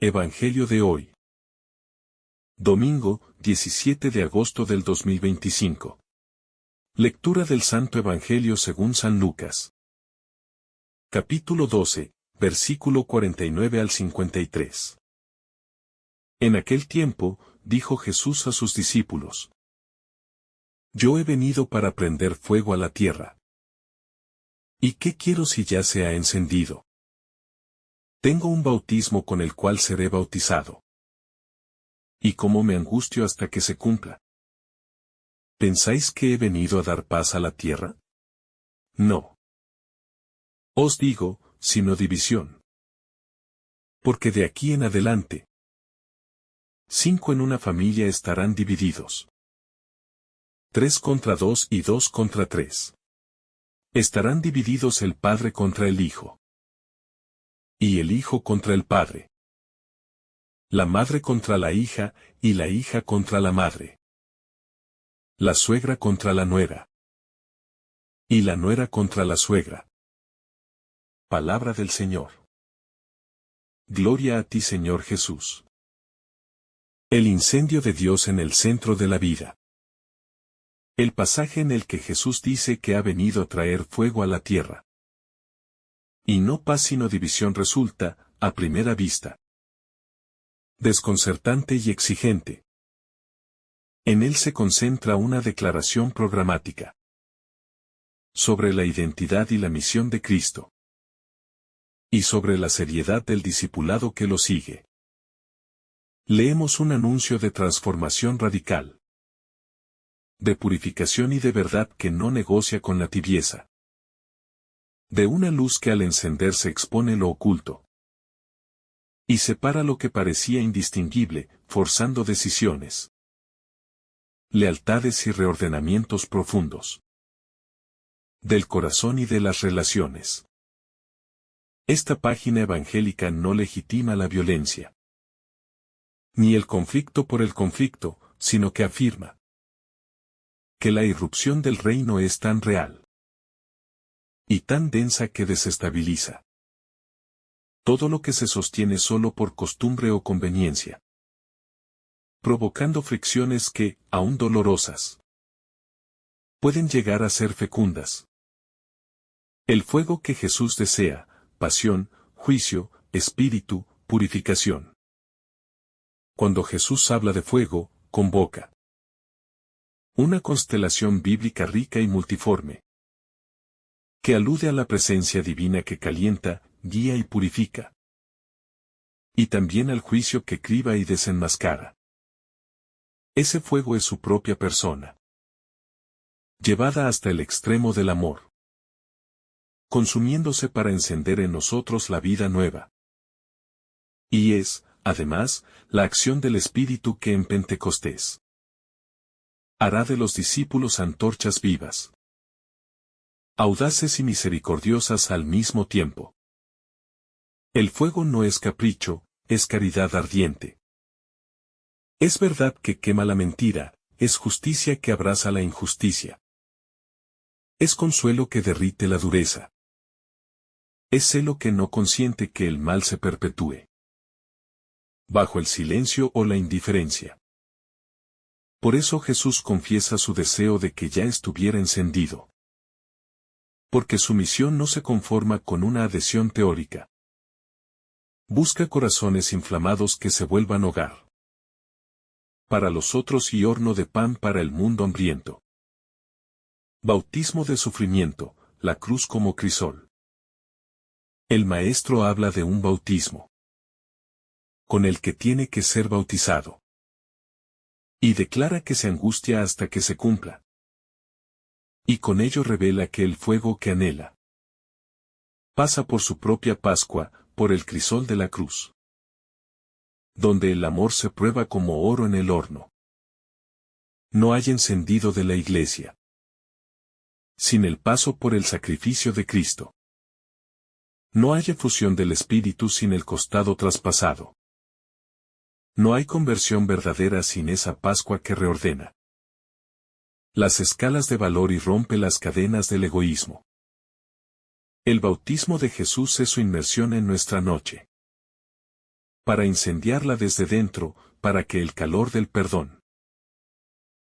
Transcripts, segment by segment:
Evangelio de hoy. Domingo, 17 de agosto del 2025. Lectura del Santo Evangelio según San Lucas. Capítulo 12, versículo 49 al 53. En aquel tiempo, dijo Jesús a sus discípulos: Yo he venido para prender fuego a la tierra. ¿Y qué quiero si ya se ha encendido? Tengo un bautismo con el cual seré bautizado. ¿Y cómo me angustio hasta que se cumpla? ¿Pensáis que he venido a dar paz a la tierra? No. Os digo, sino división. Porque de aquí en adelante, 5 en una familia estarán divididos. 3 contra 2 y 2 contra 3. Estarán divididos el padre contra el hijo. Y el hijo contra el padre. La madre contra la hija, y la hija contra la madre. La suegra contra la nuera. Y la nuera contra la suegra. Palabra del Señor. Gloria a ti, Señor Jesús. El incendio de Dios en el centro de la vida. El pasaje en el que Jesús dice que ha venido a traer fuego a la tierra. Y no paz sino división resulta, a primera vista, desconcertante y exigente. En él se concentra una declaración programática sobre la identidad y la misión de Cristo, y sobre la seriedad del discipulado que lo sigue. Leemos un anuncio de transformación radical, de purificación y de verdad que no negocia con la tibieza, de una luz que al encenderse expone lo oculto y separa lo que parecía indistinguible, forzando decisiones, lealtades y reordenamientos profundos del corazón y de las relaciones. Esta página evangélica no legitima la violencia, ni el conflicto por el conflicto, sino que afirma que la irrupción del reino es tan real y tan densa que desestabiliza todo lo que se sostiene solo por costumbre o conveniencia, provocando fricciones que, aun dolorosas, pueden llegar a ser fecundas. El fuego que Jesús desea, pasión, juicio, espíritu, purificación. Cuando Jesús habla de fuego, convoca una constelación bíblica rica y multiforme, que alude a la presencia divina que calienta, guía y purifica. Y también al juicio que criba y desenmascara. Ese fuego es su propia persona, llevada hasta el extremo del amor, consumiéndose para encender en nosotros la vida nueva. Y es, además, la acción del Espíritu que en Pentecostés hará de los discípulos antorchas vivas, audaces y misericordiosas al mismo tiempo. El fuego no es capricho, es caridad ardiente. Es verdad que quema la mentira, es justicia que abraza la injusticia. Es consuelo que derrite la dureza. Es celo que no consiente que el mal se perpetúe bajo el silencio o la indiferencia. Por eso Jesús confiesa su deseo de que ya estuviera encendido. Porque su misión no se conforma con una adhesión teórica. Busca corazones inflamados que se vuelvan hogar para los otros y horno de pan para el mundo hambriento. Bautismo de sufrimiento, la cruz como crisol. El Maestro habla de un bautismo con el que tiene que ser bautizado. Y declara que se angustia hasta que se cumpla. Y con ello revela que el fuego que anhela pasa por su propia Pascua, por el crisol de la cruz, donde el amor se prueba como oro en el horno. No hay encendido de la Iglesia sin el paso por el sacrificio de Cristo. No hay efusión del Espíritu sin el costado traspasado. No hay conversión verdadera sin esa Pascua que reordena las escalas de valor y rompe las cadenas del egoísmo. El bautismo de Jesús es su inmersión en nuestra noche para incendiarla desde dentro, para que el calor del perdón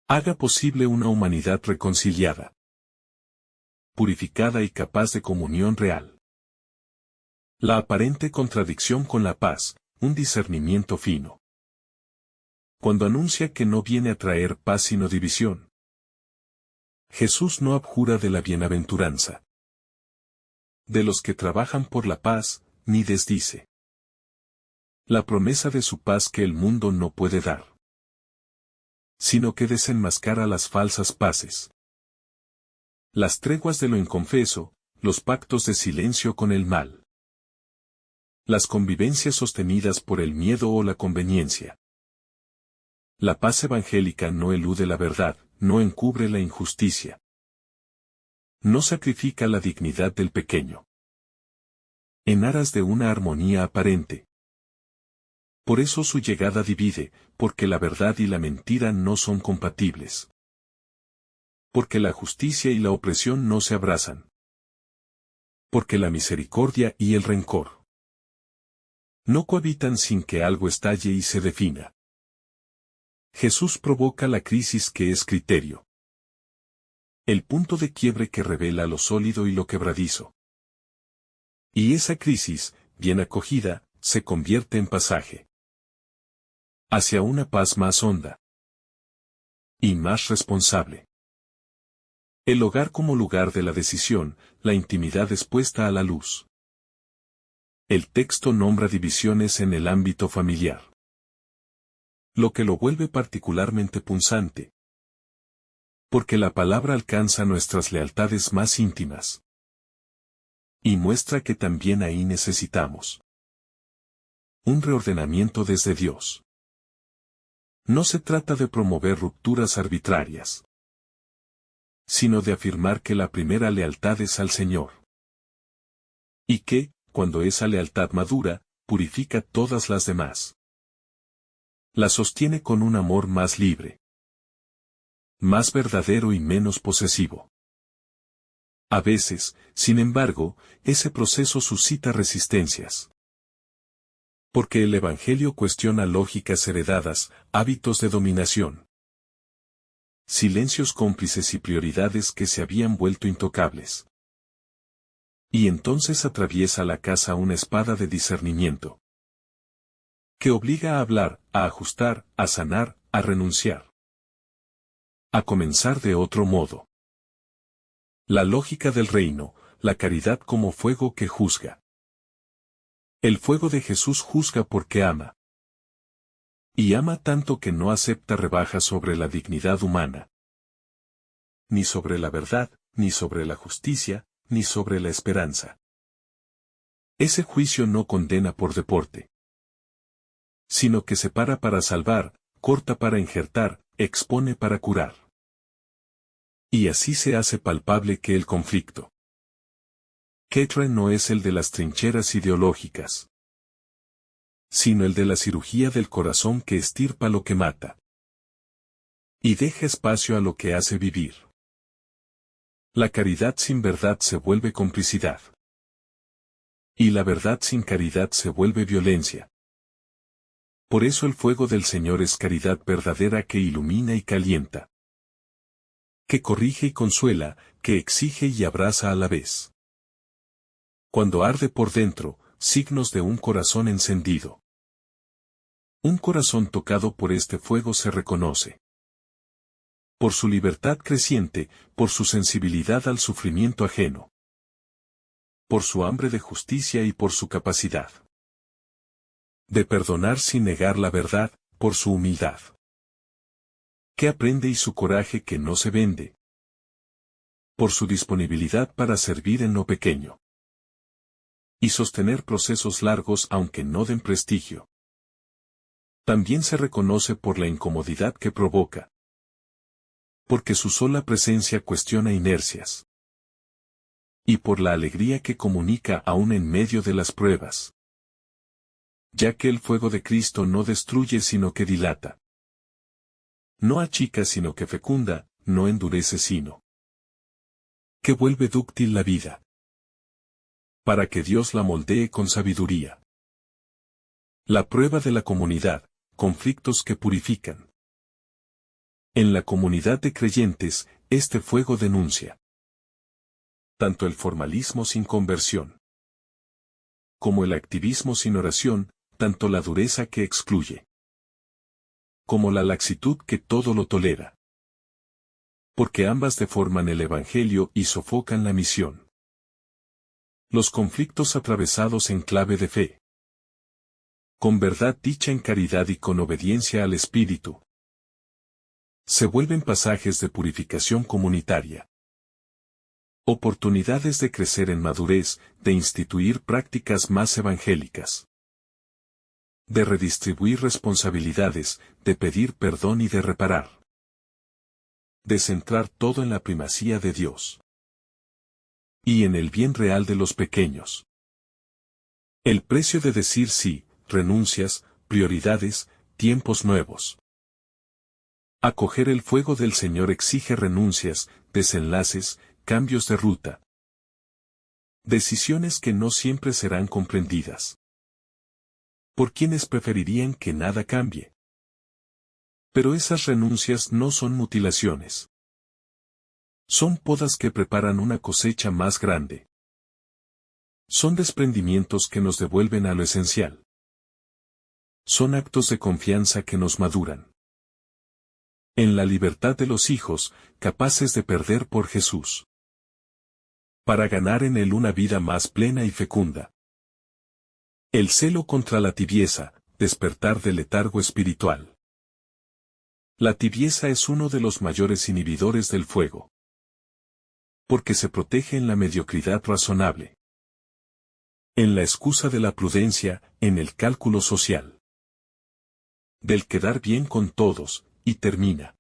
haga posible una humanidad reconciliada, purificada y capaz de comunión real. La aparente contradicción con la paz, un discernimiento fino. Cuando anuncia que no viene a traer paz sino división. Jesús no abjura de la bienaventuranza de los que trabajan por la paz, ni desdice la promesa de su paz que el mundo no puede dar, sino que desenmascara las falsas paces, las treguas de lo inconfeso, los pactos de silencio con el mal, las convivencias sostenidas por el miedo o la conveniencia. La paz evangélica no elude la verdad, no encubre la injusticia, no sacrifica la dignidad del pequeño, en aras de una armonía aparente. Por eso su llegada divide, porque la verdad y la mentira no son compatibles. Porque la justicia y la opresión no se abrazan. Porque la misericordia y el rencor no cohabitan sin que algo estalle y se defina. Jesús provoca la crisis que es criterio. El punto de quiebre que revela lo sólido y lo quebradizo. Y esa crisis, bien acogida, se convierte en pasaje hacia una paz más honda y más responsable. El hogar como lugar de la decisión, la intimidad expuesta a la luz. El texto nombra divisiones en el ámbito familiar, lo que lo vuelve particularmente punzante, porque la palabra alcanza nuestras lealtades más íntimas y muestra que también ahí necesitamos un reordenamiento desde Dios. No se trata de promover rupturas arbitrarias, sino de afirmar que la primera lealtad es al Señor. Y que, cuando esa lealtad madura, purifica todas las demás. La sostiene con un amor más libre, más verdadero y menos posesivo. A veces, sin embargo, ese proceso suscita resistencias. Porque el Evangelio cuestiona lógicas heredadas, hábitos de dominación, silencios cómplices y prioridades que se habían vuelto intocables. Y entonces atraviesa la casa una espada de discernimiento, que obliga a hablar, a ajustar, a sanar, a renunciar, a comenzar de otro modo. La lógica del reino, la caridad como fuego que juzga. El fuego de Jesús juzga porque ama. Y ama tanto que no acepta rebajas sobre la dignidad humana. Ni sobre la verdad, ni sobre la justicia, ni sobre la esperanza. Ese juicio no condena por deporte, sino que separa para salvar, corta para injertar, expone para curar. Y así se hace palpable que el conflicto Ketre no es el de las trincheras ideológicas, sino el de la cirugía del corazón que estirpa lo que mata y deja espacio a lo que hace vivir. La caridad sin verdad se vuelve complicidad, y la verdad sin caridad se vuelve violencia. Por eso el fuego del Señor es caridad verdadera que ilumina y calienta, que corrige y consuela, que exige y abraza a la vez. Cuando arde por dentro, signos de un corazón encendido. Un corazón tocado por este fuego se reconoce. Por su libertad creciente, por su sensibilidad al sufrimiento ajeno. Por su hambre de justicia y por su capacidad de perdonar sin negar la verdad, por su humildad que aprende y su coraje que no se vende. Por su disponibilidad para servir en lo pequeño y sostener procesos largos aunque no den prestigio. También se reconoce por la incomodidad que provoca, porque su sola presencia cuestiona inercias, y por la alegría que comunica aún en medio de las pruebas, ya que el fuego de Cristo no destruye sino que dilata, no achica sino que fecunda, no endurece sino que vuelve dúctil la vida, para que Dios la moldee con sabiduría. La prueba de la comunidad, conflictos que purifican. En la comunidad de creyentes, este fuego denuncia tanto el formalismo sin conversión, como el activismo sin oración, tanto la dureza que excluye, como la laxitud que todo lo tolera. Porque ambas deforman el Evangelio y sofocan la misión. Los conflictos atravesados en clave de fe. Con verdad dicha en caridad y con obediencia al Espíritu. Se vuelven pasajes de purificación comunitaria. Oportunidades de crecer en madurez, de instituir prácticas más evangélicas. De redistribuir responsabilidades, de pedir perdón y de reparar. De centrar todo en la primacía de Dios. Y en el bien real de los pequeños. El precio de decir sí, renuncias, prioridades, tiempos nuevos. Acoger el fuego del Señor exige renuncias, desenlaces, cambios de ruta. Decisiones que no siempre serán comprendidas. Por quienes preferirían que nada cambie. Pero esas renuncias no son mutilaciones. Son podas que preparan una cosecha más grande. Son desprendimientos que nos devuelven a lo esencial. Son actos de confianza que nos maduran. En la libertad de los hijos, capaces de perder por Jesús. Para ganar en él una vida más plena y fecunda. El celo contra la tibieza, despertar del letargo espiritual. La tibieza es uno de los mayores inhibidores del fuego. Porque se protege en la mediocridad razonable. En la excusa de la prudencia, en el cálculo social. Del quedar bien con todos, y termina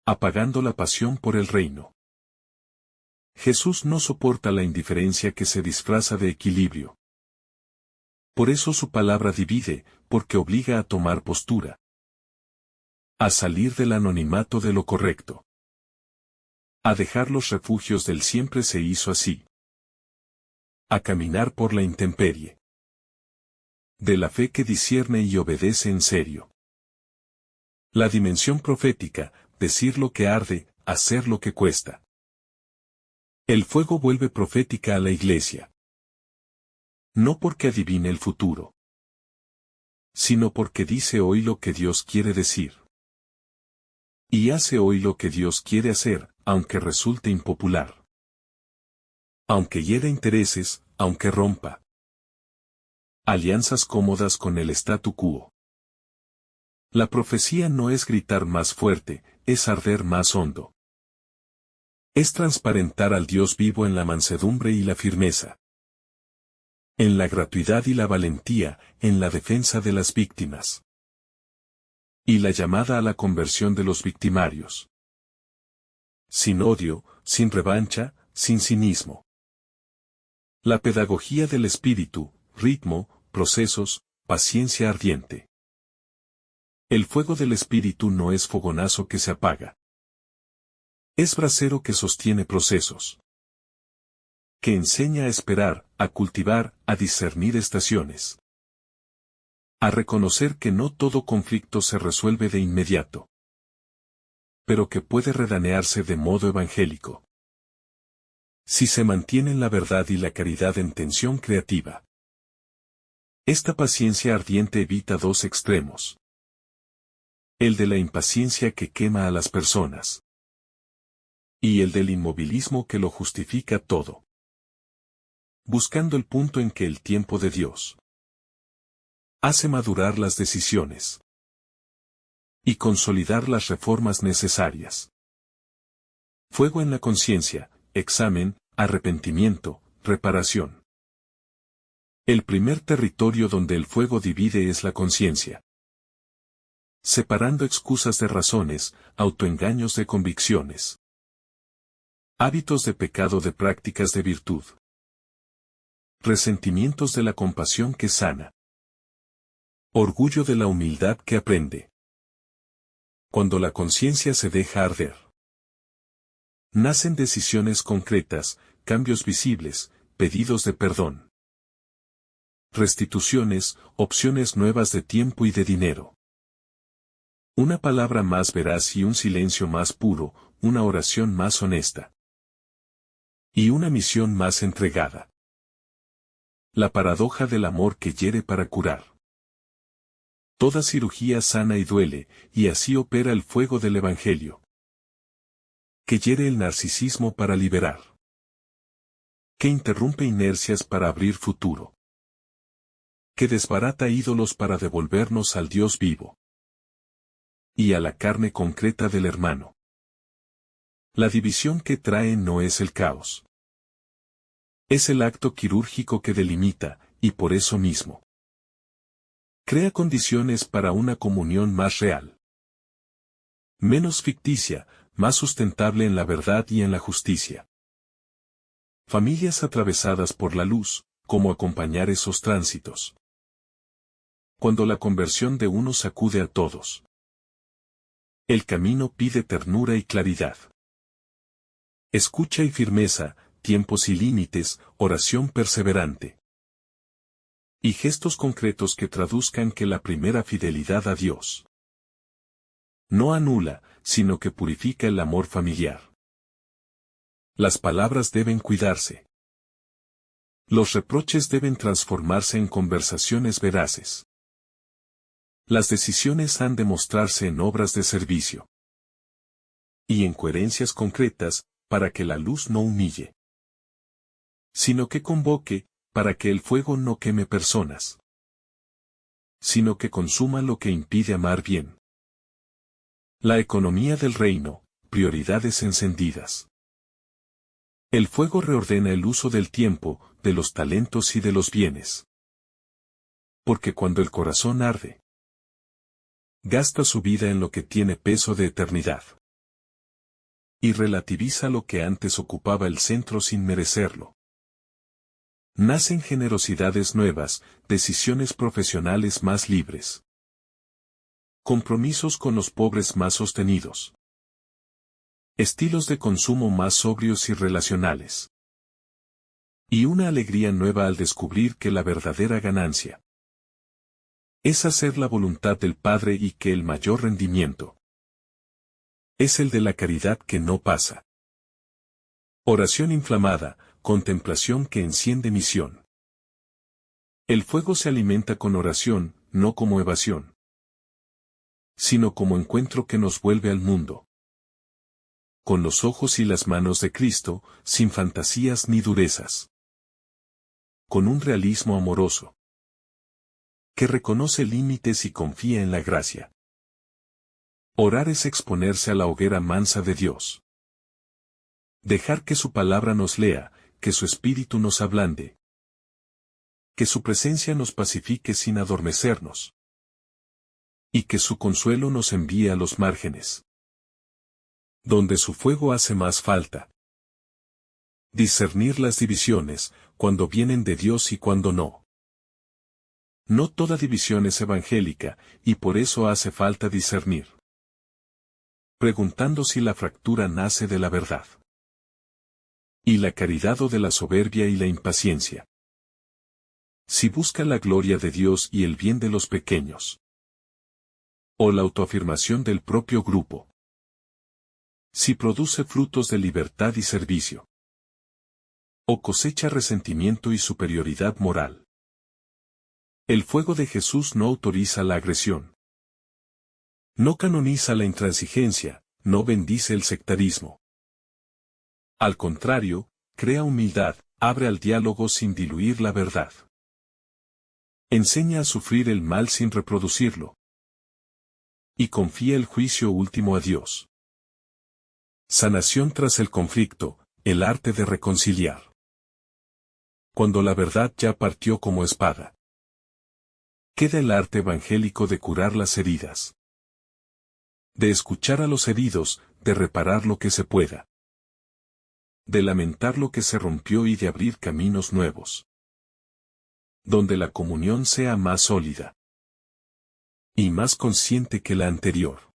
apagando la pasión por el reino. Jesús no soporta la indiferencia que se disfraza de equilibrio. Por eso su palabra divide, porque obliga a tomar postura. A salir del anonimato de lo correcto. A dejar los refugios del siempre se hizo así. A caminar por la intemperie. De la fe que discierne y obedece en serio. La dimensión profética, decir lo que arde, hacer lo que cuesta. El fuego vuelve profética a la Iglesia. No porque adivine el futuro, sino porque dice hoy lo que Dios quiere decir. Y hace hoy lo que Dios quiere hacer, aunque resulte impopular. Aunque hiera intereses, aunque rompa alianzas cómodas con el statu quo. La profecía no es gritar más fuerte, es arder más hondo. Es transparentar al Dios vivo en la mansedumbre y la firmeza. En la gratuidad y la valentía, en la defensa de las víctimas. Y la llamada a la conversión de los victimarios. Sin odio, sin revancha, sin cinismo. La pedagogía del espíritu, ritmo, procesos, paciencia ardiente. El fuego del espíritu no es fogonazo que se apaga. Es brasero que sostiene procesos. Que enseña a esperar, a cultivar, a discernir estaciones. A reconocer que no todo conflicto se resuelve de inmediato. Pero que puede redanearse de modo evangélico. Si se mantienen la verdad y la caridad en tensión creativa. Esta paciencia ardiente evita dos extremos. El de la impaciencia que quema a las personas. Y el del inmovilismo que lo justifica todo. Buscando el punto en que el tiempo de Dios hace madurar las decisiones y consolidar las reformas necesarias. Fuego en la conciencia, examen, arrepentimiento, reparación. El primer territorio donde el fuego divide es la conciencia. Separando excusas de razones, autoengaños de convicciones. Hábitos de pecado de prácticas de virtud. Resentimientos de la compasión que sana. Orgullo de la humildad que aprende. Cuando la conciencia se deja arder. Nacen decisiones concretas, cambios visibles, pedidos de perdón. restituciones, opciones nuevas de tiempo y de dinero. Una palabra más veraz y un silencio más puro, una oración más honesta. Y una misión más entregada. La paradoja del amor que hiere para curar. Toda cirugía sana y duele, y así opera el fuego del Evangelio. Que hiere el narcisismo para liberar. Que interrumpe inercias para abrir futuro. Que desbarata ídolos para devolvernos al Dios vivo. Y a la carne concreta del hermano. La división que trae no es el caos. Es el acto quirúrgico que delimita, y por eso mismo crea condiciones para una comunión más real. Menos ficticia, más sustentable en la verdad y en la justicia. Familias atravesadas por la luz, como acompañar esos tránsitos. Cuando la conversión de uno sacude a todos. El camino pide ternura y claridad. Escucha y firmeza, tiempos y límites, oración perseverante. Y gestos concretos que traduzcan que la primera fidelidad a Dios no anula, sino que purifica el amor familiar. Las palabras deben cuidarse. Los reproches deben transformarse en conversaciones veraces. Las decisiones han de mostrarse en obras de servicio. Y en coherencias concretas, para que la luz no humille, sino que convoque, para que el fuego no queme personas, sino que consuma lo que impide amar bien. La economía del reino, prioridades encendidas. El fuego reordena el uso del tiempo, de los talentos y de los bienes. Porque cuando el corazón arde, gasta su vida en lo que tiene peso de eternidad. Y relativiza lo que antes ocupaba el centro sin merecerlo. Nacen generosidades nuevas, decisiones profesionales más libres. Compromisos con los pobres más sostenidos. Estilos de consumo más sobrios y relacionales. Y una alegría nueva al descubrir que la verdadera ganancia es hacer la voluntad del Padre y que el mayor rendimiento es el de la caridad que no pasa. Oración inflamada, contemplación que enciende misión. El fuego se alimenta con oración, no como evasión, sino como encuentro que nos vuelve al mundo. Con los ojos y las manos de Cristo, sin fantasías ni durezas. Con un realismo amoroso, que reconoce límites y confía en la gracia. Orar es exponerse a la hoguera mansa de Dios. Dejar que su palabra nos lea, que su espíritu nos ablande. Que su presencia nos pacifique sin adormecernos. Y que su consuelo nos envíe a los márgenes, donde su fuego hace más falta. Discernir las divisiones, cuando vienen de Dios y cuando no. No toda división es evangélica, y por eso hace falta discernir. Preguntando si la fractura nace de la verdad. Y la caridad o de la soberbia y la impaciencia. Si busca la gloria de Dios y el bien de los pequeños. O la autoafirmación del propio grupo. Si produce frutos de libertad y servicio. O cosecha resentimiento y superioridad moral. El fuego de Jesús no autoriza la agresión. No canoniza la intransigencia, no bendice el sectarismo. Al contrario, crea humildad, abre al diálogo sin diluir la verdad. Enseña a sufrir el mal sin reproducirlo. Y confía el juicio último a Dios. Sanación tras el conflicto, el arte de reconciliar. Cuando la verdad ya partió como espada. Queda el arte evangélico de curar las heridas. De escuchar a los heridos, de reparar lo que se pueda. De lamentar lo que se rompió y de abrir caminos nuevos. Donde la comunión sea más sólida. Y más consciente que la anterior.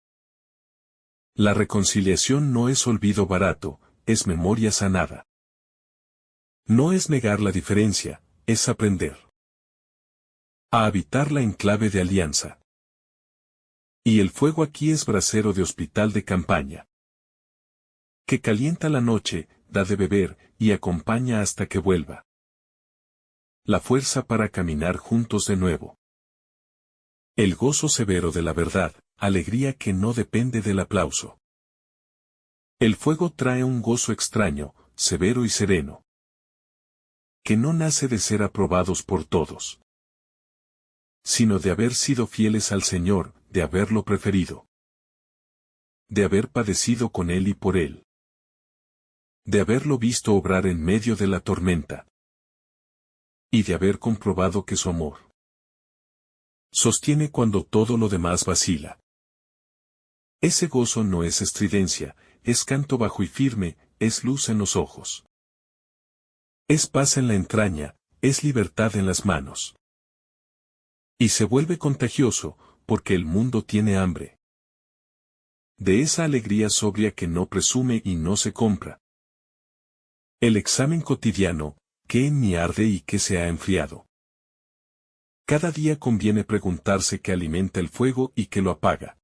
La reconciliación no es olvido barato, es memoria sanada. No es negar la diferencia, es aprender. a habitarla en clave de alianza. Y el fuego aquí es brasero de hospital de campaña, que calienta la noche, da de beber, y acompaña hasta que vuelva. La fuerza para caminar juntos de nuevo. El gozo severo de la verdad, alegría que no depende del aplauso. El fuego trae un gozo extraño, severo y sereno, que no nace de ser aprobados por todos, sino de haber sido fieles al Señor, de haberlo preferido, de haber padecido con Él y por Él, de haberlo visto obrar en medio de la tormenta, y de haber comprobado que su amor sostiene cuando todo lo demás vacila. Ese gozo no es estridencia, es canto bajo y firme, es luz en los ojos. Es paz en la entraña, es libertad en las manos. Y se vuelve contagioso, porque el mundo tiene hambre de esa alegría sobria que no presume y no se compra. El examen cotidiano, ¿qué en mí arde y qué se ha enfriado? Cada día conviene preguntarse qué alimenta el fuego y qué lo apaga.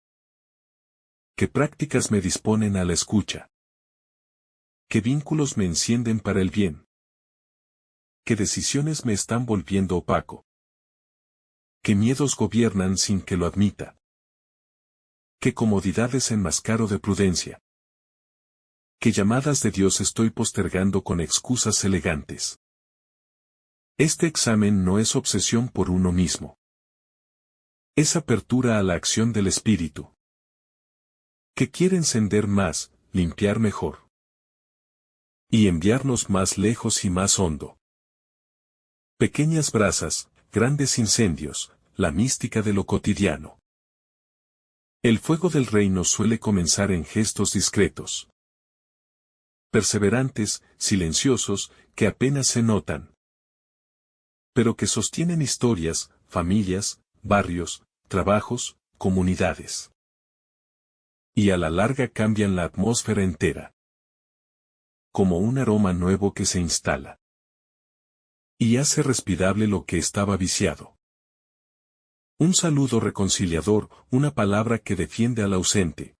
¿Qué prácticas me disponen a la escucha? ¿Qué vínculos me encienden para el bien? ¿Qué decisiones me están volviendo opaco? ¿Qué miedos gobiernan sin que lo admita? ¿Qué comodidades enmascaro de prudencia? ¿Qué llamadas de Dios estoy postergando con excusas elegantes? Este examen no es obsesión por uno mismo. Es apertura a la acción del Espíritu, que quiere encender más, limpiar mejor, y enviarnos más lejos y más hondo. Pequeñas brasas, grandes incendios, la mística de lo cotidiano. El fuego del reino suele comenzar en gestos discretos, perseverantes, silenciosos, que apenas se notan, pero que sostienen historias, familias, barrios, trabajos, comunidades. Y a la larga cambian la atmósfera entera, como un aroma nuevo que se instala y hace respirable lo que estaba viciado. Un saludo reconciliador, una palabra que defiende al ausente.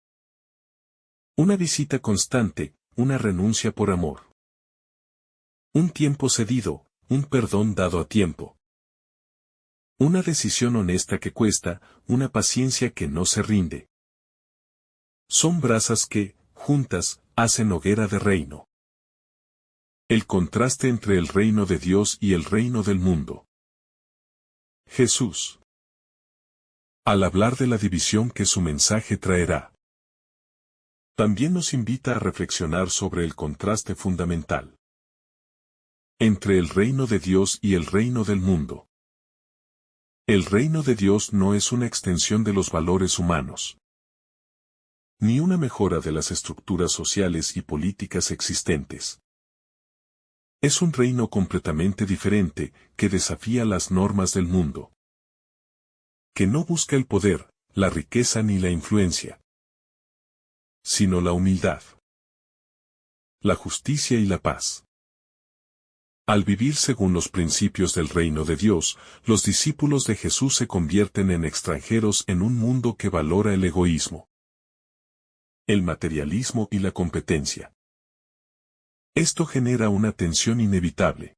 Una visita constante, una renuncia por amor. Un tiempo cedido, un perdón dado a tiempo. Una decisión honesta que cuesta, una paciencia que no se rinde. Son brasas que, juntas, hacen hoguera de reino. El contraste entre el reino de Dios y el reino del mundo. Jesús, al hablar de la división que su mensaje traerá, también nos invita a reflexionar sobre el contraste fundamental entre el reino de Dios y el reino del mundo. El reino de Dios no es una extensión de los valores humanos, ni una mejora de las estructuras sociales y políticas existentes. Es un reino completamente diferente, que desafía las normas del mundo, que no busca el poder, la riqueza ni la influencia, sino la humildad, la justicia y la paz. Al vivir según los principios del reino de Dios, los discípulos de Jesús se convierten en extranjeros en un mundo que valora el egoísmo, el materialismo y la competencia. Esto genera una tensión inevitable,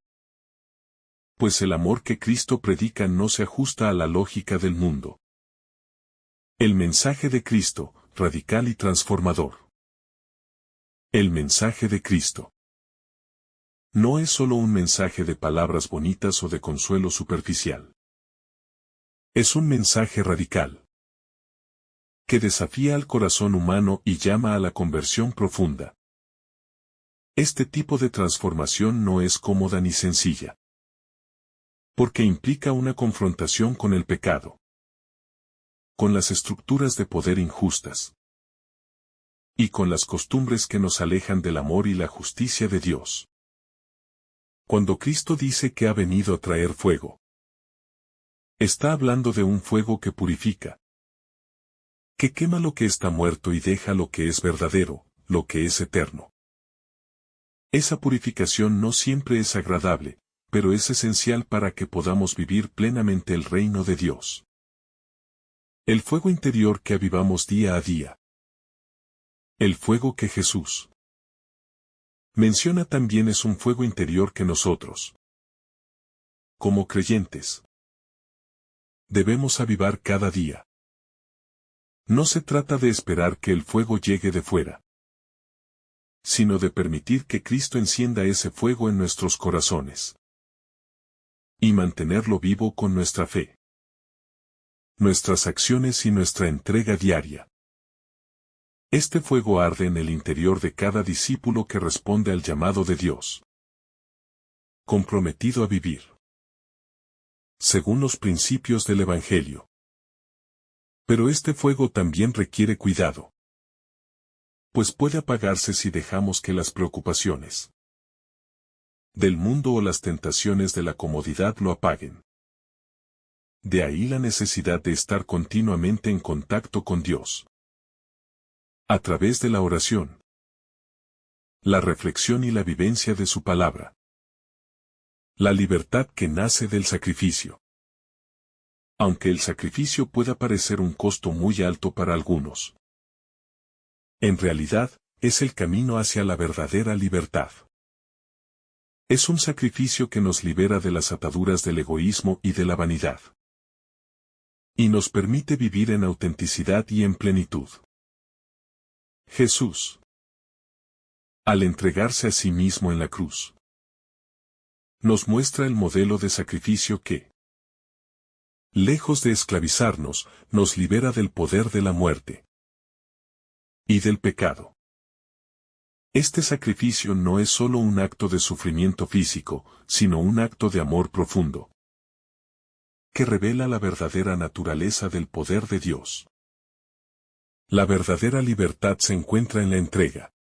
pues el amor que Cristo predica no se ajusta a la lógica del mundo. El mensaje de Cristo, radical y transformador. El mensaje de Cristo no es solo un mensaje de palabras bonitas o de consuelo superficial. Es un mensaje radical, que desafía al corazón humano y llama a la conversión profunda. Este tipo de transformación no es cómoda ni sencilla, porque implica una confrontación con el pecado, con las estructuras de poder injustas, y con las costumbres que nos alejan del amor y la justicia de Dios. Cuando Cristo dice que ha venido a traer fuego, está hablando de un fuego que purifica, que quema lo que está muerto y deja lo que es verdadero, lo que es eterno. Esa purificación no siempre es agradable, pero es esencial para que podamos vivir plenamente el reino de Dios. El fuego interior que avivamos día a día. El fuego que Jesús menciona también es un fuego interior que nosotros, como creyentes, debemos avivar cada día. No se trata de esperar que el fuego llegue de fuera, sino de permitir que Cristo encienda ese fuego en nuestros corazones y mantenerlo vivo con nuestra fe, nuestras acciones y nuestra entrega diaria. Este fuego arde en el interior de cada discípulo que responde al llamado de Dios, comprometido a vivir según los principios del Evangelio. Pero este fuego también requiere cuidado, pues puede apagarse si dejamos que las preocupaciones del mundo o las tentaciones de la comodidad lo apaguen. De ahí la necesidad de estar continuamente en contacto con Dios, a través de la oración, la reflexión y la vivencia de su palabra. La libertad que nace del sacrificio. Aunque el sacrificio pueda parecer un costo muy alto para algunos, en realidad, es el camino hacia la verdadera libertad. Es un sacrificio que nos libera de las ataduras del egoísmo y de la vanidad, y nos permite vivir en autenticidad y en plenitud. Jesús, al entregarse a sí mismo en la cruz, nos muestra el modelo de sacrificio que, lejos de esclavizarnos, nos libera del poder de la muerte y del pecado. Este sacrificio no es solo un acto de sufrimiento físico, sino un acto de amor profundo, que revela la verdadera naturaleza del poder de Dios. La verdadera libertad se encuentra en la entrega,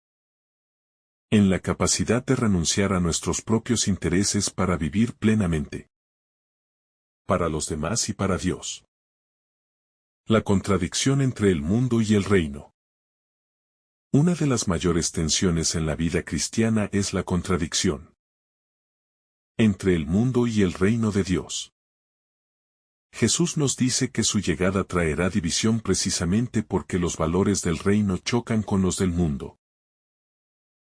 en la capacidad de renunciar a nuestros propios intereses para vivir plenamente, para los demás y para Dios. La contradicción entre el mundo y el reino. Una de las mayores tensiones en la vida cristiana es la contradicción entre el mundo y el reino de Dios. Jesús nos dice que su llegada traerá división precisamente porque los valores del reino chocan con los del mundo.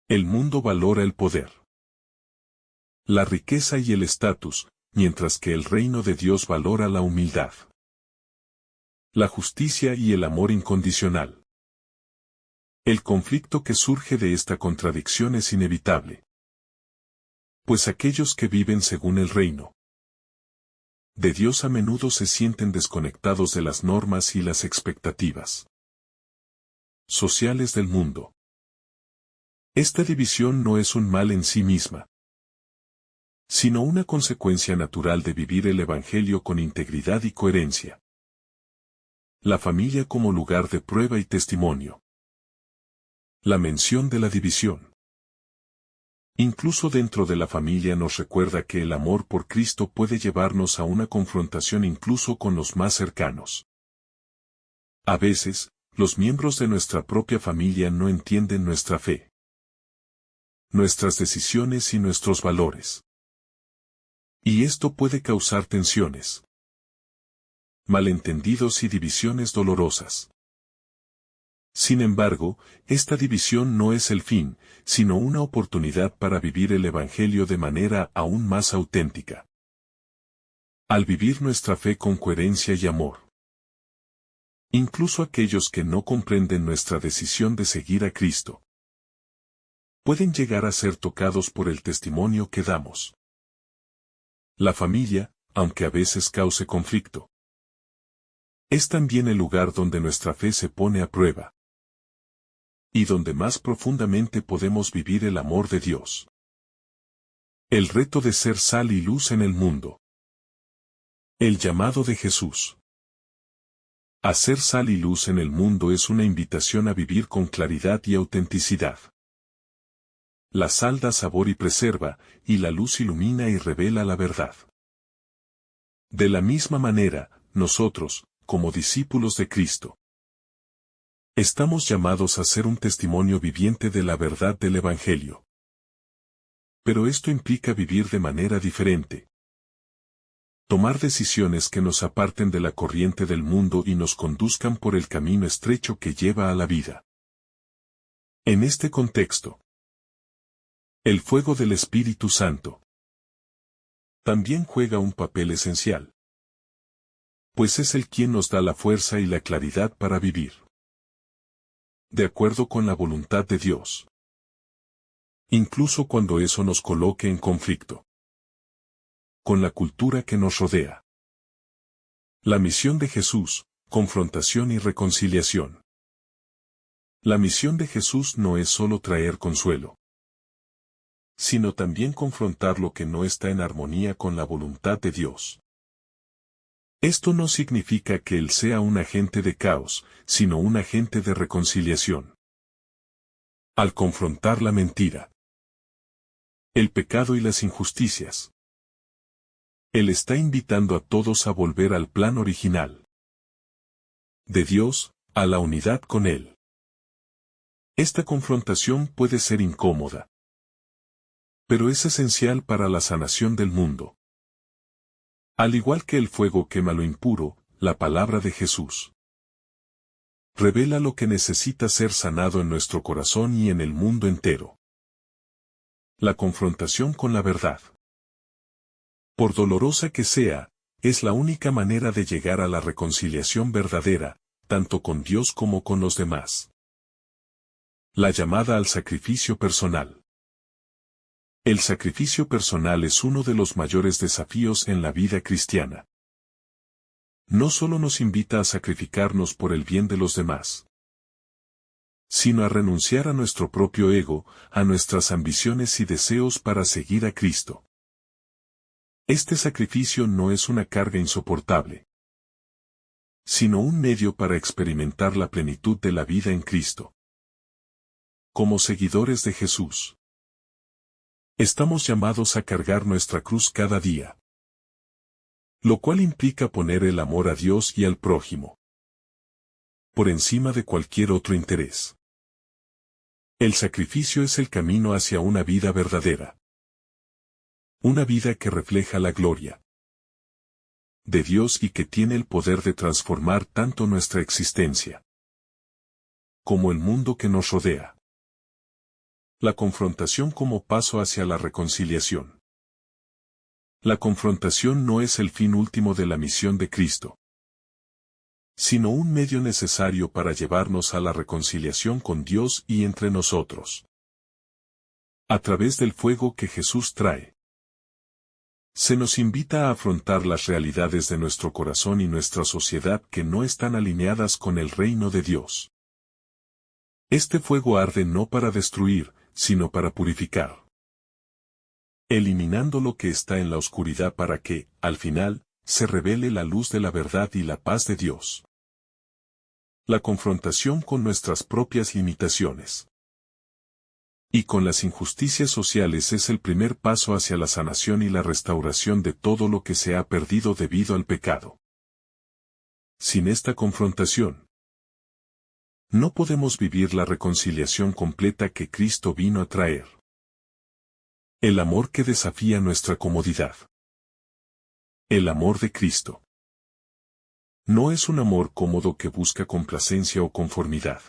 El mundo valora el poder, la riqueza y el estatus, mientras que el reino de Dios valora la humildad, la justicia y el amor incondicional. El conflicto que surge de esta contradicción es inevitable, pues aquellos que viven según el reino de Dios a menudo se sienten desconectados de las normas y las expectativas sociales del mundo. Esta división no es un mal en sí misma, sino una consecuencia natural de vivir el Evangelio con integridad y coherencia. La familia como lugar de prueba y testimonio. La mención de la división. Incluso dentro de la familia nos recuerda que el amor por Cristo puede llevarnos a una confrontación incluso con los más cercanos. A veces, los miembros de nuestra propia familia no entienden nuestra fe, nuestras decisiones y nuestros valores. Y esto puede causar tensiones, malentendidos y divisiones dolorosas. Sin embargo, esta división no es el fin, sino una oportunidad para vivir el Evangelio de manera aún más auténtica. Al vivir nuestra fe con coherencia y amor, incluso aquellos que no comprenden nuestra decisión de seguir a Cristo, pueden llegar a ser tocados por el testimonio que damos. La familia, aunque a veces cause conflicto, es también el lugar donde nuestra fe se pone a prueba, y donde más profundamente podemos vivir el amor de Dios. El reto de ser sal y luz en el mundo. El llamado de Jesús. Hacer sal y luz en el mundo es una invitación a vivir con claridad y autenticidad. La sal da sabor y preserva, y la luz ilumina y revela la verdad. De la misma manera, nosotros, como discípulos de Cristo, estamos llamados a ser un testimonio viviente de la verdad del Evangelio. Pero esto implica vivir de manera diferente. Tomar decisiones que nos aparten de la corriente del mundo y nos conduzcan por el camino estrecho que lleva a la vida. En este contexto, el fuego del Espíritu Santo también juega un papel esencial, pues es el quien nos da la fuerza y la claridad para vivir de acuerdo con la voluntad de Dios, incluso cuando eso nos coloque en conflicto con la cultura que nos rodea. La misión de Jesús, confrontación y reconciliación. La misión de Jesús no es solo traer consuelo, sino también confrontar lo que no está en armonía con la voluntad de Dios. Esto no significa que Él sea un agente de caos, sino un agente de reconciliación. Al confrontar la mentira, el pecado y las injusticias, Él está invitando a todos a volver al plan original de Dios, a la unidad con Él. Esta confrontación puede ser incómoda, pero es esencial para la sanación del mundo. Al igual que el fuego quema lo impuro, la palabra de Jesús revela lo que necesita ser sanado en nuestro corazón y en el mundo entero. La confrontación con la verdad, por dolorosa que sea, es la única manera de llegar a la reconciliación verdadera, tanto con Dios como con los demás. La llamada al sacrificio personal. El sacrificio personal es uno de los mayores desafíos en la vida cristiana. No solo nos invita a sacrificarnos por el bien de los demás, sino a renunciar a nuestro propio ego, a nuestras ambiciones y deseos para seguir a Cristo. Este sacrificio no es una carga insoportable, sino un medio para experimentar la plenitud de la vida en Cristo. Como seguidores de Jesús, estamos llamados a cargar nuestra cruz cada día, lo cual implica poner el amor a Dios y al prójimo por encima de cualquier otro interés. El sacrificio es el camino hacia una vida verdadera, una vida que refleja la gloria de Dios y que tiene el poder de transformar tanto nuestra existencia como el mundo que nos rodea. La confrontación como paso hacia la reconciliación. La confrontación no es el fin último de la misión de Cristo, sino un medio necesario para llevarnos a la reconciliación con Dios y entre nosotros. A través del fuego que Jesús trae, se nos invita a afrontar las realidades de nuestro corazón y nuestra sociedad que no están alineadas con el reino de Dios. Este fuego arde no para destruir, sino para purificar, eliminando lo que está en la oscuridad para que, al final, se revele la luz de la verdad y la paz de Dios. La confrontación con nuestras propias limitaciones y con las injusticias sociales es el primer paso hacia la sanación y la restauración de todo lo que se ha perdido debido al pecado. Sin esta confrontación, no podemos vivir la reconciliación completa que Cristo vino a traer. El amor que desafía nuestra comodidad. El amor de Cristo no es un amor cómodo que busca complacencia o conformidad.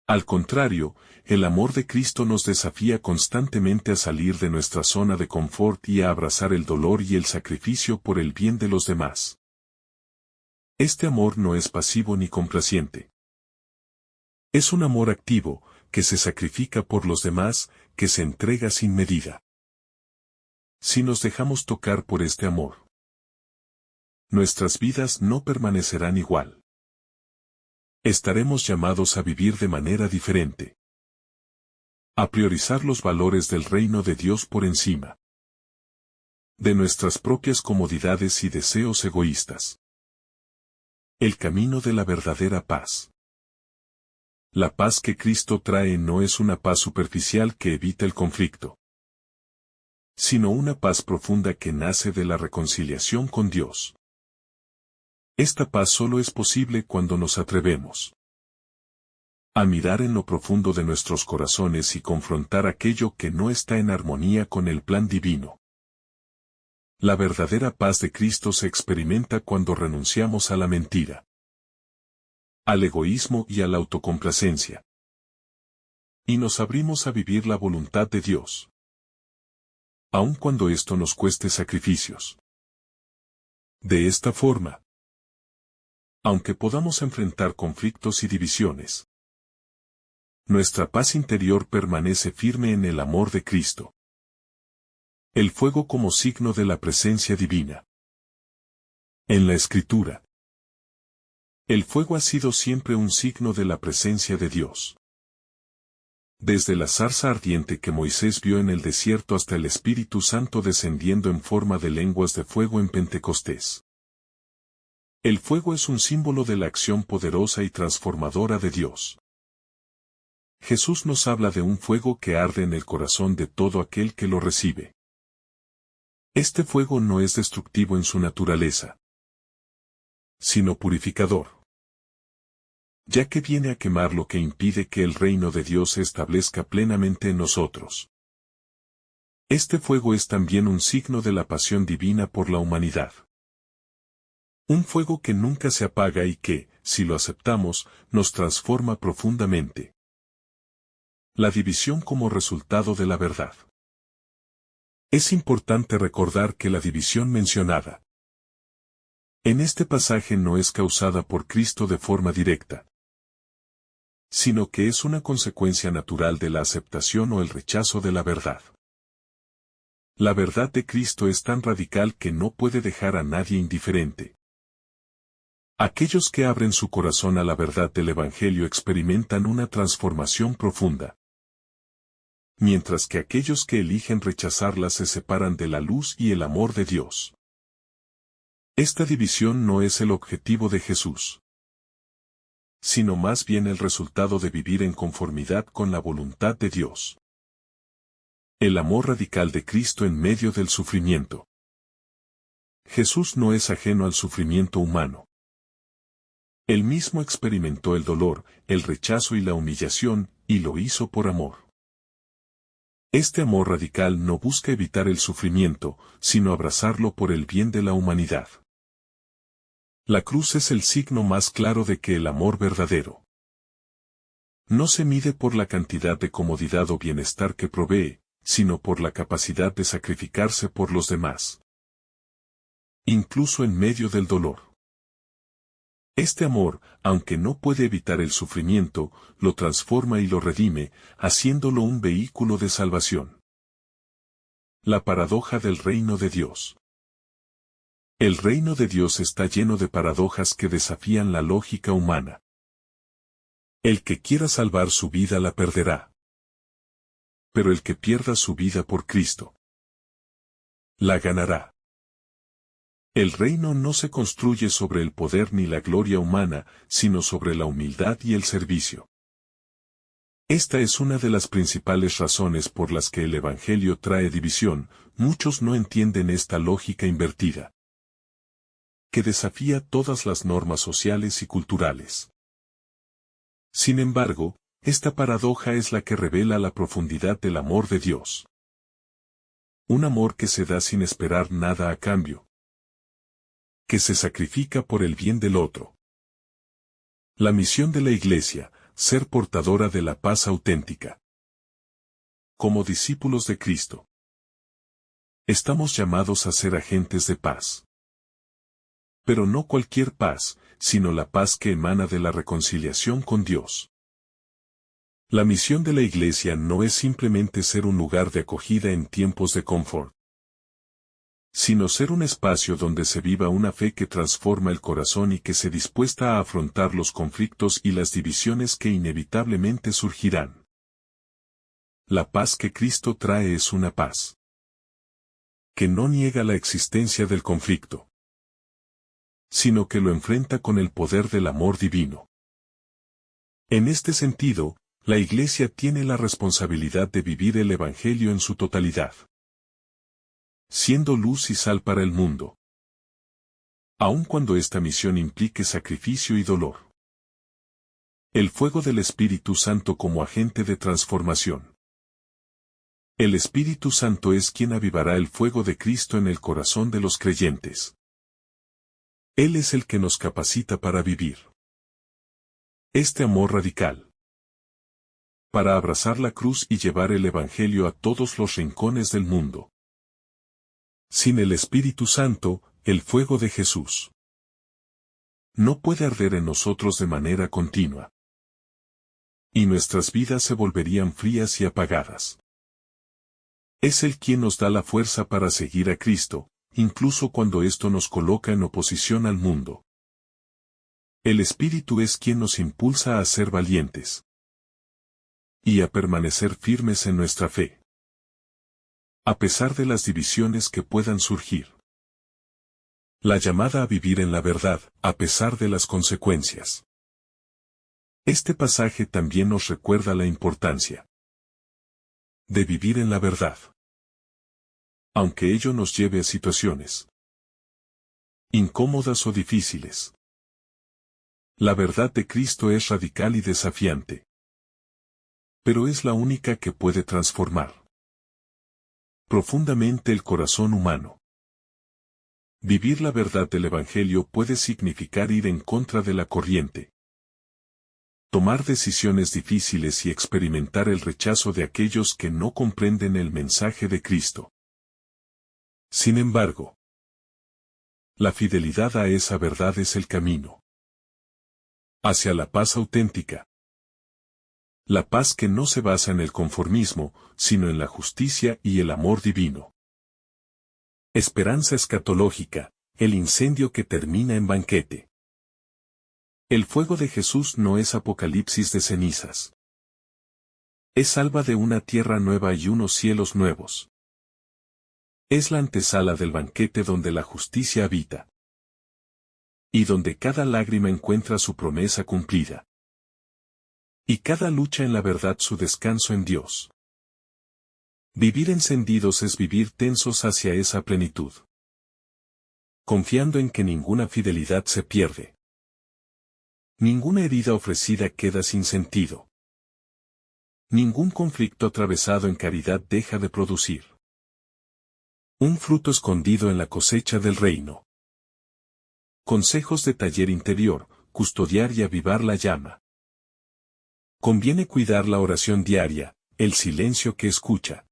Al contrario, el amor de Cristo nos desafía constantemente a salir de nuestra zona de confort y a abrazar el dolor y el sacrificio por el bien de los demás. Este amor no es pasivo ni complaciente. Es un amor activo, que se sacrifica por los demás, que se entrega sin medida. Si nos dejamos tocar por este amor, nuestras vidas no permanecerán igual. Estaremos llamados a vivir de manera diferente, a priorizar los valores del reino de Dios por encima de nuestras propias comodidades y deseos egoístas. El camino de la verdadera paz. La paz que Cristo trae no es una paz superficial que evita el conflicto, sino una paz profunda que nace de la reconciliación con Dios. Esta paz solo es posible cuando nos atrevemos a mirar en lo profundo de nuestros corazones y confrontar aquello que no está en armonía con el plan divino. La verdadera paz de Cristo se experimenta cuando renunciamos a la mentira, al egoísmo y a la autocomplacencia, y nos abrimos a vivir la voluntad de Dios, aun cuando esto nos cueste sacrificios. De esta forma, aunque podamos enfrentar conflictos y divisiones, nuestra paz interior permanece firme en el amor de Cristo. El fuego como signo de la presencia divina. En la Escritura, el fuego ha sido siempre un signo de la presencia de Dios. Desde la zarza ardiente que Moisés vio en el desierto hasta el Espíritu Santo descendiendo en forma de lenguas de fuego en Pentecostés. El fuego es un símbolo de la acción poderosa y transformadora de Dios. Jesús nos habla de un fuego que arde en el corazón de todo aquel que lo recibe. Este fuego no es destructivo en su naturaleza, sino purificador, ya que viene a quemar lo que impide que el reino de Dios se establezca plenamente en nosotros. Este fuego es también un signo de la pasión divina por la humanidad. Un fuego que nunca se apaga y que, si lo aceptamos, nos transforma profundamente. La división como resultado de la verdad. Es importante recordar que la división mencionada en este pasaje no es causada por Cristo de forma directa, sino que es una consecuencia natural de la aceptación o el rechazo de la verdad. La verdad de Cristo es tan radical que no puede dejar a nadie indiferente. Aquellos que abren su corazón a la verdad del Evangelio experimentan una transformación profunda, mientras que aquellos que eligen rechazarla se separan de la luz y el amor de Dios. Esta división no es el objetivo de Jesús, sino más bien el resultado de vivir en conformidad con la voluntad de Dios. El amor radical de Cristo en medio del sufrimiento. Jesús no es ajeno al sufrimiento humano. Él mismo experimentó el dolor, el rechazo y la humillación, y lo hizo por amor. Este amor radical no busca evitar el sufrimiento, sino abrazarlo por el bien de la humanidad. La cruz es el signo más claro de que el amor verdadero no se mide por la cantidad de comodidad o bienestar que provee, sino por la capacidad de sacrificarse por los demás, incluso en medio del dolor. Este amor, aunque no puede evitar el sufrimiento, lo transforma y lo redime, haciéndolo un vehículo de salvación. La paradoja del reino de Dios. El reino de Dios está lleno de paradojas que desafían la lógica humana. El que quiera salvar su vida la perderá. Pero el que pierda su vida por Cristo la ganará. El reino no se construye sobre el poder ni la gloria humana, sino sobre la humildad y el servicio. Esta es una de las principales razones por las que el Evangelio trae división. Muchos no entienden esta lógica invertida, que desafía todas las normas sociales y culturales. Sin embargo, esta paradoja es la que revela la profundidad del amor de Dios. Un amor que se da sin esperar nada a cambio, que se sacrifica por el bien del otro. La misión de la Iglesia, ser portadora de la paz auténtica. Como discípulos de Cristo, estamos llamados a ser agentes de paz. Pero no cualquier paz, sino la paz que emana de la reconciliación con Dios. La misión de la Iglesia no es simplemente ser un lugar de acogida en tiempos de confort, sino ser un espacio donde se viva una fe que transforma el corazón y que se dispuesta a afrontar los conflictos y las divisiones que inevitablemente surgirán. La paz que Cristo trae es una paz que no niega la existencia del conflicto, sino que lo enfrenta con el poder del amor divino. En este sentido, la Iglesia tiene la responsabilidad de vivir el Evangelio en su totalidad, siendo luz y sal para el mundo, aun cuando esta misión implique sacrificio y dolor. El fuego del Espíritu Santo como agente de transformación. El Espíritu Santo es quien avivará el fuego de Cristo en el corazón de los creyentes. Él es el que nos capacita para vivir este amor radical, para abrazar la cruz y llevar el Evangelio a todos los rincones del mundo. Sin el Espíritu Santo, el fuego de Jesús no puede arder en nosotros de manera continua, y nuestras vidas se volverían frías y apagadas. Es Él quien nos da la fuerza para seguir a Cristo, incluso cuando esto nos coloca en oposición al mundo. El Espíritu es quien nos impulsa a ser valientes y a permanecer firmes en nuestra fe, a pesar de las divisiones que puedan surgir. La llamada a vivir en la verdad, a pesar de las consecuencias. Este pasaje también nos recuerda la importancia de vivir en la verdad, aunque ello nos lleve a situaciones incómodas o difíciles. La verdad de Cristo es radical y desafiante, pero es la única que puede transformar profundamente el corazón humano. Vivir la verdad del Evangelio puede significar ir en contra de la corriente, tomar decisiones difíciles y experimentar el rechazo de aquellos que no comprenden el mensaje de Cristo. Sin embargo, la fidelidad a esa verdad es el camino hacia la paz auténtica. La paz que no se basa en el conformismo, sino en la justicia y el amor divino. Esperanza escatológica, el incendio que termina en banquete. El fuego de Jesús no es apocalipsis de cenizas. Es alba de una tierra nueva y unos cielos nuevos. Es la antesala del banquete donde la justicia habita, y donde cada lágrima encuentra su promesa cumplida, y cada lucha en la verdad su descanso en Dios. Vivir encendidos es vivir tensos hacia esa plenitud, confiando en que ninguna fidelidad se pierde. Ninguna herida ofrecida queda sin sentido. Ningún conflicto atravesado en caridad deja de producir un fruto escondido en la cosecha del reino. Consejos de taller interior, custodiar y avivar la llama. Conviene cuidar la oración diaria, el silencio que escucha,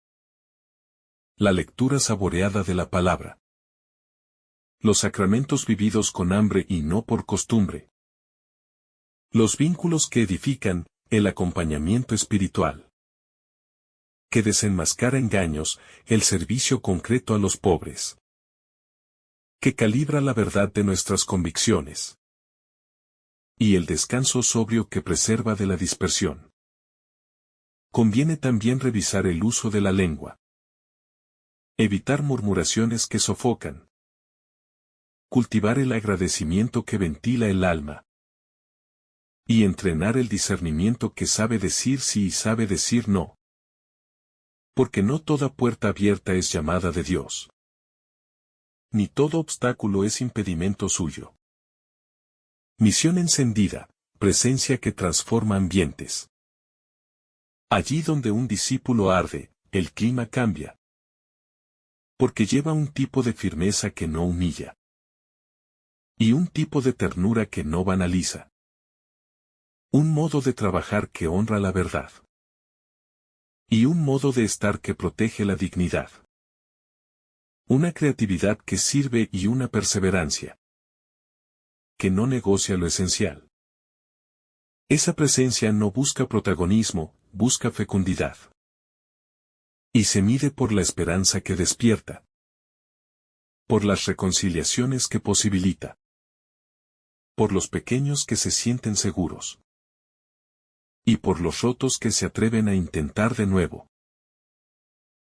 la lectura saboreada de la palabra, los sacramentos vividos con hambre y no por costumbre, los vínculos que edifican, el acompañamiento espiritual que desenmascara engaños, el servicio concreto a los pobres, que calibra la verdad de nuestras convicciones, y el descanso sobrio que preserva de la dispersión. Conviene también revisar el uso de la lengua, evitar murmuraciones que sofocan, cultivar el agradecimiento que ventila el alma, y entrenar el discernimiento que sabe decir sí y sabe decir no. Porque no toda puerta abierta es llamada de Dios, ni todo obstáculo es impedimento suyo. Misión encendida, presencia que transforma ambientes. Allí donde un discípulo arde, el clima cambia, porque lleva un tipo de firmeza que no humilla, y un tipo de ternura que no banaliza. Un modo de trabajar que honra la verdad. Y un modo de estar que protege la dignidad. Una creatividad que sirve y una perseverancia que no negocia lo esencial. Esa presencia no busca protagonismo, busca fecundidad. Y se mide por la esperanza que despierta, por las reconciliaciones que posibilita, por los pequeños que se sienten seguros, y por los rotos que se atreven a intentar de nuevo.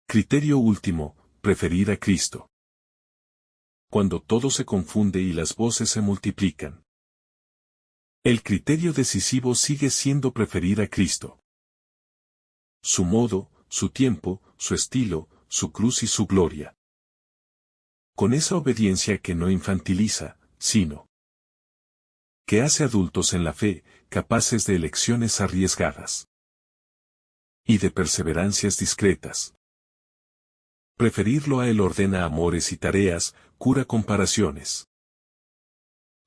Criterio último, preferir a Cristo. Cuando todo se confunde y las voces se multiplican, el criterio decisivo sigue siendo preferir a Cristo. Su modo, su tiempo, su estilo, su cruz y su gloria. Con esa obediencia que no infantiliza, sino que hace adultos en la fe, capaces de elecciones arriesgadas y de perseverancias discretas. Preferirlo a él ordena amores y tareas, cura comparaciones,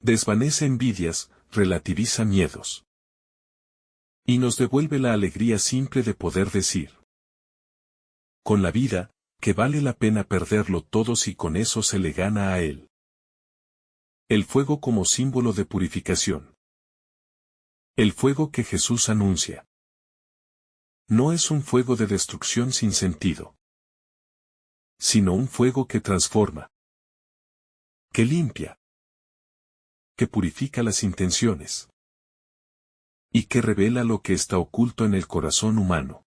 desvanece envidias, relativiza miedos y nos devuelve la alegría simple de poder decir con la vida, que vale la pena perderlo todo si con eso se le gana a él. El fuego como símbolo de purificación. El fuego que Jesús anuncia no es un fuego de destrucción sin sentido, sino un fuego que transforma, que limpia, que purifica las intenciones y que revela lo que está oculto en el corazón humano.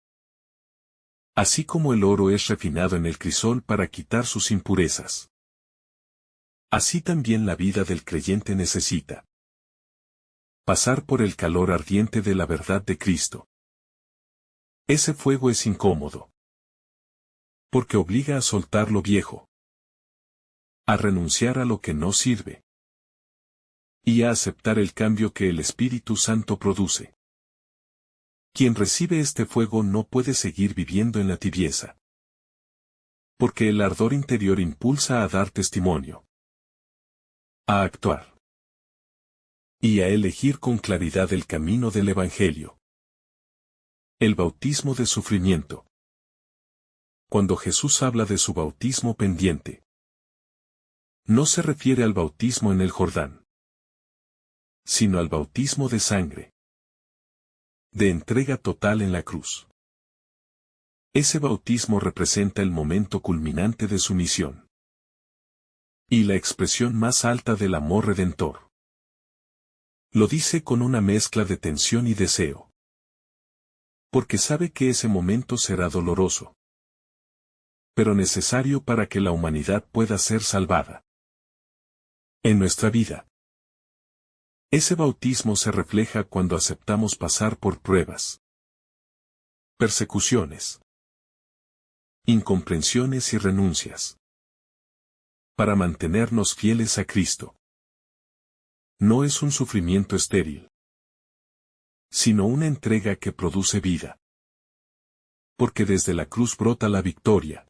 Así como el oro es refinado en el crisol para quitar sus impurezas, así también la vida del creyente necesita pasar por el calor ardiente de la verdad de Cristo. Ese fuego es incómodo, porque obliga a soltar lo viejo, a renunciar a lo que no sirve, y a aceptar el cambio que el Espíritu Santo produce. Quien recibe este fuego no puede seguir viviendo en la tibieza, porque el ardor interior impulsa a dar testimonio, a actuar y a elegir con claridad el camino del Evangelio. El bautismo de sufrimiento. Cuando Jesús habla de su bautismo pendiente, no se refiere al bautismo en el Jordán, sino al bautismo de sangre, de entrega total en la cruz. Ese bautismo representa el momento culminante de su misión y la expresión más alta del amor redentor. Lo dice con una mezcla de tensión y deseo, porque sabe que ese momento será doloroso, pero necesario para que la humanidad pueda ser salvada. En nuestra vida, ese bautismo se refleja cuando aceptamos pasar por pruebas, persecuciones, incomprensiones y renuncias, para mantenernos fieles a Cristo. No es un sufrimiento estéril, sino una entrega que produce vida. Porque desde la cruz brota la victoria,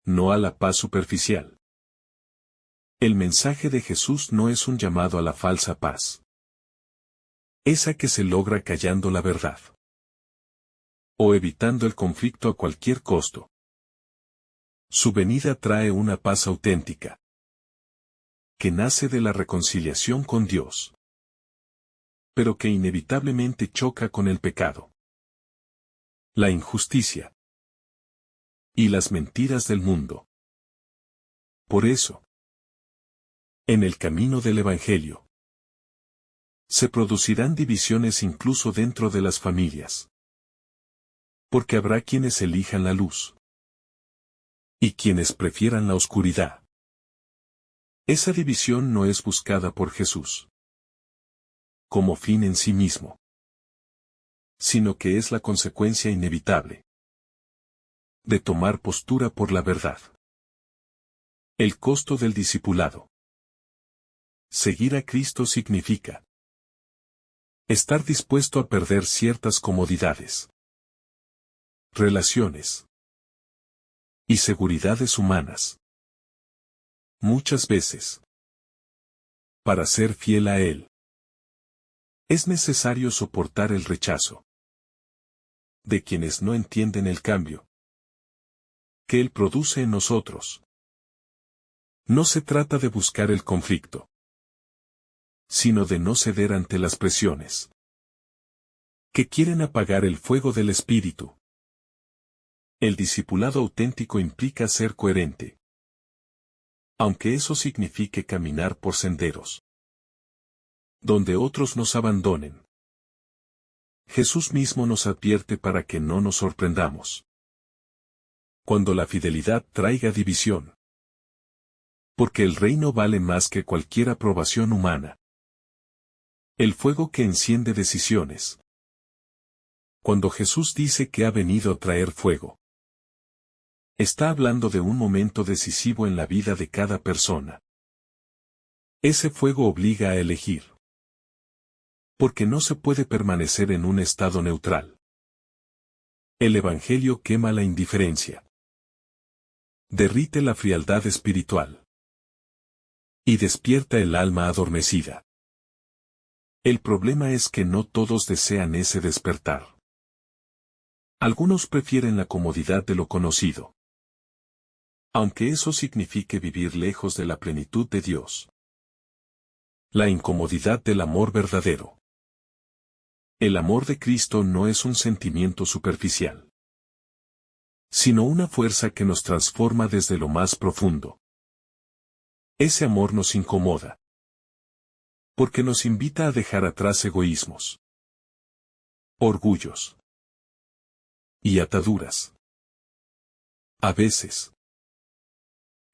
no a la paz superficial. El mensaje de Jesús no es un llamado a la falsa paz, esa que se logra callando la verdad, o evitando el conflicto a cualquier costo. Su venida trae una paz auténtica, que nace de la reconciliación con Dios, pero que inevitablemente choca con el pecado, la injusticia y las mentiras del mundo. Por eso, en el camino del Evangelio, se producirán divisiones incluso dentro de las familias, porque habrá quienes elijan la luz y quienes prefieran la oscuridad. Esa división no es buscada por Jesús como fin en sí mismo, sino que es la consecuencia inevitable de tomar postura por la verdad. El costo del discipulado. Seguir a Cristo significa estar dispuesto a perder ciertas comodidades, relaciones y seguridades humanas, muchas veces, para ser fiel a Él. Es necesario soportar el rechazo de quienes no entienden el cambio que Él produce en nosotros. No se trata de buscar el conflicto, sino de no ceder ante las presiones que quieren apagar el fuego del Espíritu. El discipulado auténtico implica ser coherente, aunque eso signifique caminar por senderos donde otros nos abandonen. Jesús mismo nos advierte para que no nos sorprendamos cuando la fidelidad traiga división, porque el reino vale más que cualquier aprobación humana. El fuego que enciende decisiones. Cuando Jesús dice que ha venido a traer fuego, está hablando de un momento decisivo en la vida de cada persona. Ese fuego obliga a elegir Porque no se puede permanecer en un estado neutral. El Evangelio quema la indiferencia. Derrite la frialdad espiritual. Y despierta el alma adormecida. El problema es que no todos desean ese despertar. Algunos prefieren la comodidad de lo conocido. Aunque eso signifique vivir lejos de la plenitud de Dios. La incomodidad del amor verdadero. El amor de Cristo no es un sentimiento superficial, sino una fuerza que nos transforma desde lo más profundo. Ese amor nos incomoda, porque nos invita a dejar atrás egoísmos, orgullos y ataduras. A veces,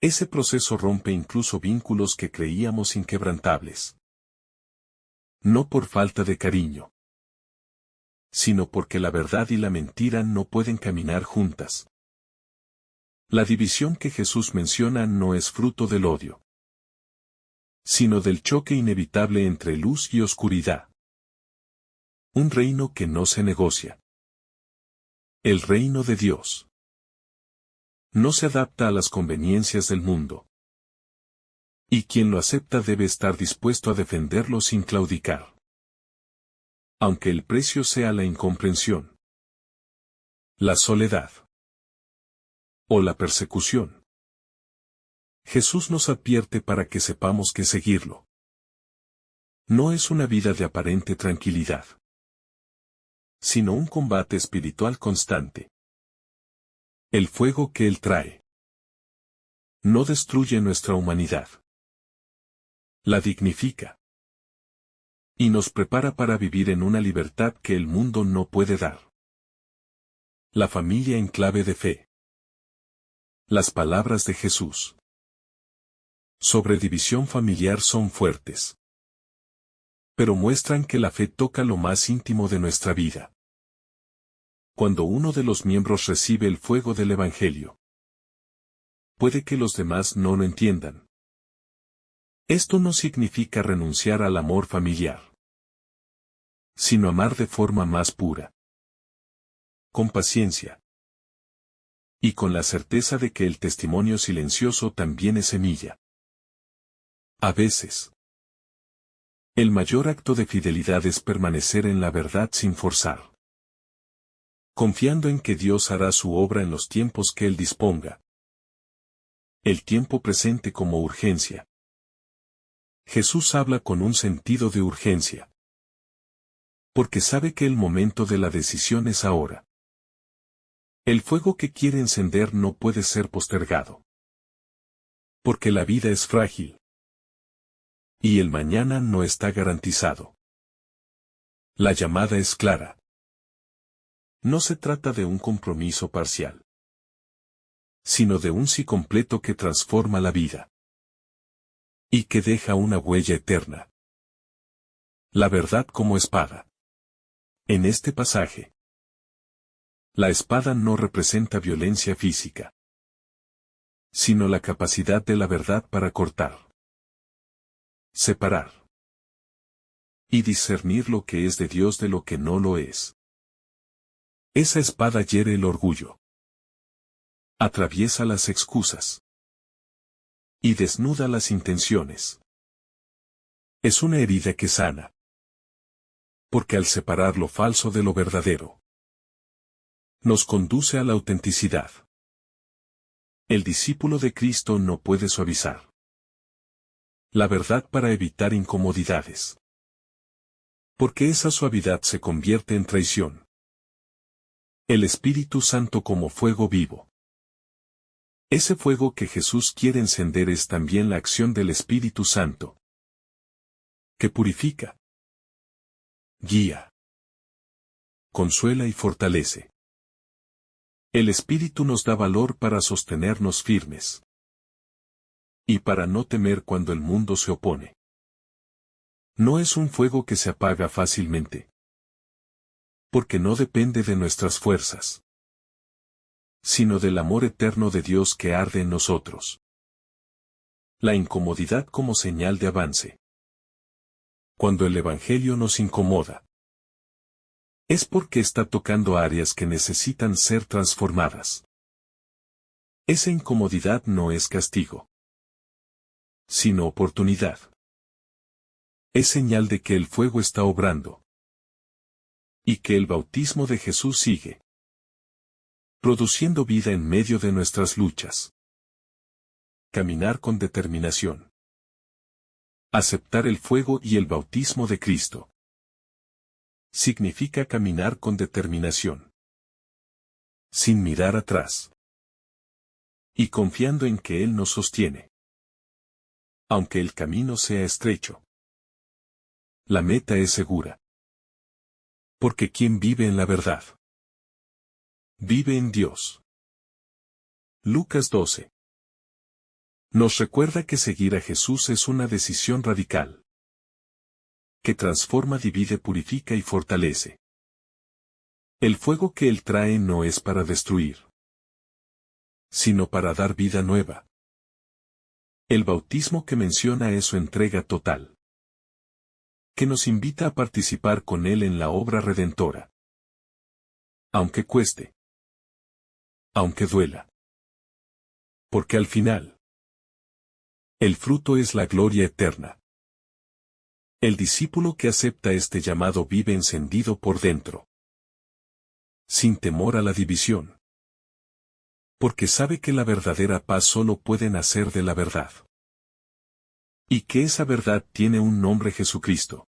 ese proceso rompe incluso vínculos que creíamos inquebrantables. No por falta de cariño, sino porque la verdad y la mentira no pueden caminar juntas. La división que Jesús menciona no es fruto del odio, sino del choque inevitable entre luz y oscuridad. Un reino que no se negocia. El reino de Dios no se adapta a las conveniencias del mundo. Y quien lo acepta debe estar dispuesto a defenderlo sin claudicar. Aunque el precio sea la incomprensión, la soledad o la persecución. Jesús nos advierte para que sepamos que seguirlo no es una vida de aparente tranquilidad, sino un combate espiritual constante. El fuego que Él trae no destruye nuestra humanidad, la dignifica y nos prepara para vivir en una libertad que el mundo no puede dar. La familia en clave de fe. Las palabras de Jesús sobre división familiar son fuertes, pero muestran que la fe toca lo más íntimo de nuestra vida. Cuando uno de los miembros recibe el fuego del Evangelio, puede que los demás no lo entiendan. Esto no significa renunciar al amor familiar, sino amar de forma más pura, con paciencia, y con la certeza de que el testimonio silencioso también es semilla. A veces, el mayor acto de fidelidad es permanecer en la verdad sin forzar, confiando en que Dios hará su obra en los tiempos que Él disponga. El tiempo presente como urgencia. Jesús habla con un sentido de urgencia, porque sabe que el momento de la decisión es ahora. El fuego que quiere encender no puede ser postergado, porque la vida es frágil, y el mañana no está garantizado. La llamada es clara. No se trata de un compromiso parcial, sino de un sí completo que transforma la vida y que deja una huella eterna. La verdad como espada. En este pasaje, la espada no representa violencia física, sino la capacidad de la verdad para cortar, separar y discernir lo que es de Dios de lo que no lo es. Esa espada hiere el orgullo, atraviesa las excusas y desnuda las intenciones. Es una herida que sana, porque al separar lo falso de lo verdadero, nos conduce a la autenticidad. El discípulo de Cristo no puede suavizar la verdad para evitar incomodidades, porque esa suavidad se convierte en traición. El Espíritu Santo como fuego vivo. Ese fuego que Jesús quiere encender es también la acción del Espíritu Santo, que purifica, guía, consuela y fortalece. El Espíritu nos da valor para sostenernos firmes y para no temer cuando el mundo se opone. No es un fuego que se apaga fácilmente, porque no depende de nuestras fuerzas, sino del amor eterno de Dios que arde en nosotros. La incomodidad como señal de avance. Cuando el Evangelio nos incomoda, es porque está tocando áreas que necesitan ser transformadas. Esa incomodidad no es castigo, sino oportunidad. Es señal de que el fuego está obrando y que el bautismo de Jesús sigue produciendo vida en medio de nuestras luchas. Caminar con determinación. Aceptar el fuego y el bautismo de Cristo significa caminar con determinación, sin mirar atrás, y confiando en que Él nos sostiene. Aunque el camino sea estrecho, la meta es segura. Porque quien vive en la verdad, vive en Dios. Lucas 12. Nos recuerda que seguir a Jesús es una decisión radical, que transforma, divide, purifica y fortalece. El fuego que Él trae no es para destruir, sino para dar vida nueva. El bautismo que menciona es su entrega total, que nos invita a participar con Él en la obra redentora. Aunque cueste, aunque duela. Porque al final, el fruto es la gloria eterna. El discípulo que acepta este llamado vive encendido por dentro, sin temor a la división. Porque sabe que la verdadera paz solo puede nacer de la verdad. Y que esa verdad tiene un nombre: Jesucristo.